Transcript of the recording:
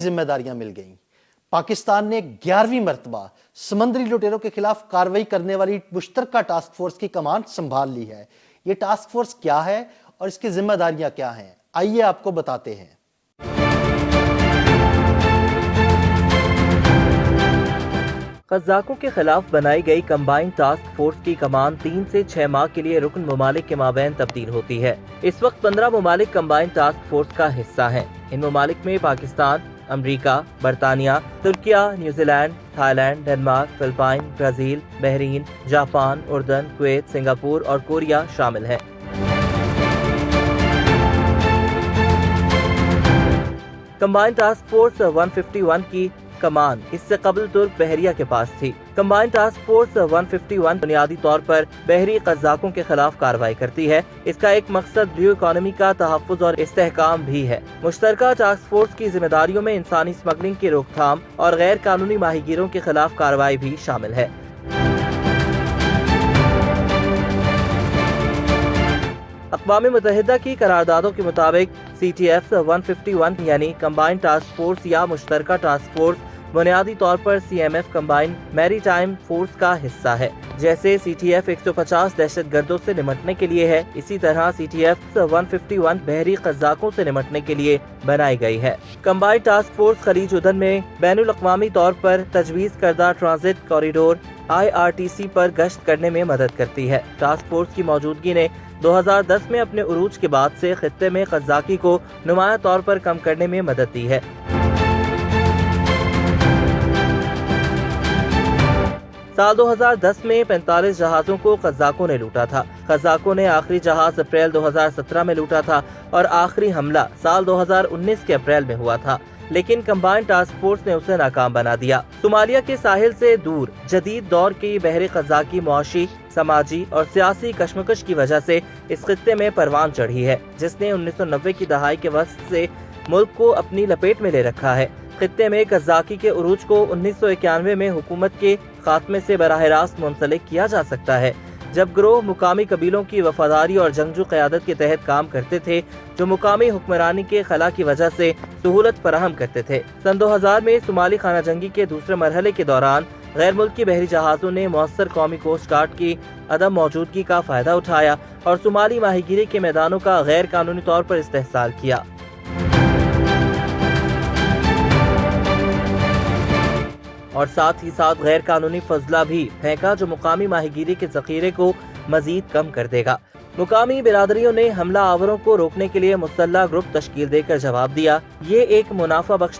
जिम्मेदारियां मिल गईं। पाकिस्तान ने 11वीं मर्तबा समंदरी लुटेरों के खिलाफ कार्रवाई करने वाली मुश्तरका टास्क फोर्स की कमान संभाल ली है। ये टास्क फोर्स क्या है और इसकी जिम्मेदारियां क्या हैं, आइए आपको बताते हैं। कज़ाकों के खिलाफ बनाई गई कंबाइंड टास्क फोर्स की कमान 3 से 6 माह के लिए रुकन ममालिक के माबैन तब्दील होती है। इस वक्त 15 ममालिक कंबाइंड टास्क फोर्स का हिस्सा हैं। इन ममालिक में पाकिस्तान, अमरीका, बरतानिया, तुर्किया, New Zealand, Thailand, Denmark, Philippine, Brazil, Bahrain, Japan, उर्दन, कुवैत, सिंगापुर और कोरिया शामिल हैं। कंबाइंड टास्क फोर्स 151 की कमान इससे कबल तुर्क बहरिया के पास थी। कंबाइंड टास्क फोर्स 151 बुनियादी तौर पर बहरी कज़ाकों के खिलाफ कार्रवाई करती है। इसका एक मकसद ब्लू इकोनॉमी का तहफ़्फ़ुज़ और इस्तेहकाम भी है। मुश्तरका टास्क फोर्स की जिम्मेदारियों में इंसानी स्मगलिंग की रोकथाम और गैर कानूनी माहीगीरों के खिलाफ कार्रवाई भी शामिल है। अक़वाम मुत्तहिदा की करारदादों के मुताबिक CTF 151 यानी कंबाइंड टास्क फोर्स या मुश्तरका टास्क फोर्स बुनियादी तौर पर CMF कंबाइंड मैरीटाइम फोर्स का हिस्सा है। जैसे CTF 150 दहशतगर्दों से निमटने के लिए है, इसी तरह CTF 151 बहरी कज़ाकों से निमटने के लिए बनाई गई है। कंबाइंड टास्क फोर्स खलीज उदन में बैनुल अक़वामी तौर पर तजवीज़ करदा ट्रांजिट कॉरिडोर IRTC पर गश्त करने में मदद करती है। टास्क फोर्स की मौजूदगी ने 2010 में अपने उरूज के बाद से खित्ते में कज़ाकी को नुमाया तौर पर कम करने में मदद दी है। साल 2010 में 45 जहाजों को कज़ाकों ने लूटा था। कज़ाकों ने आखिरी जहाज अप्रैल 2017 में लूटा था और आखिरी हमला साल 2019 के अप्रैल में हुआ था, लेकिन कंबाइंड टास्क फोर्स ने उसे नाकाम बना दिया। सोमालिया के साहिल से दूर जदीद दौर की बहरी कज़ाकी मुआशी, समाजी और सियासी कशमकश की वजह से इस खित्ते में परवान चढ़ी है, जिसने 1990 की दहाई के वक्त से मुल्क को अपनी लपेट में ले रखा है। खित्ते में कज़ाकी के उरूज को 1991 में हुकूमत के खात्मे से बराह रास्त मुंसलिक किया जा सकता है, जब गिरोह मुकामी कबीलों की वफादारी और जंगजू क़यादत के तहत काम करते थे, जो मुकामी हुक्मरानी के खला की वजह से सहूलत फराहम करते थे। सन 2000 में सोमाली खाना जंगी के दूसरे मरहले के दौरान गैर मुल्की बहरी जहाजों ने मुअस्सर कौमी कोस्ट गार्ड की अदम मौजूदगी का फायदा उठाया और सोमाली माहीगीरी के मैदानों का गैर कानूनी तौर पर इस्तेहसाल किया। और साथ ही साथ गैर कानूनी फजला भी फेंका, जो मुकामी माहीगीरी के ज़ख़ीरे को मजीद कम कर देगा। मुकामी बिरादरियों ने हमला आवरों को रोकने के लिए मुसल्लह ग्रुप तश्कील देकर जवाब दिया। ये एक मुनाफा बख्श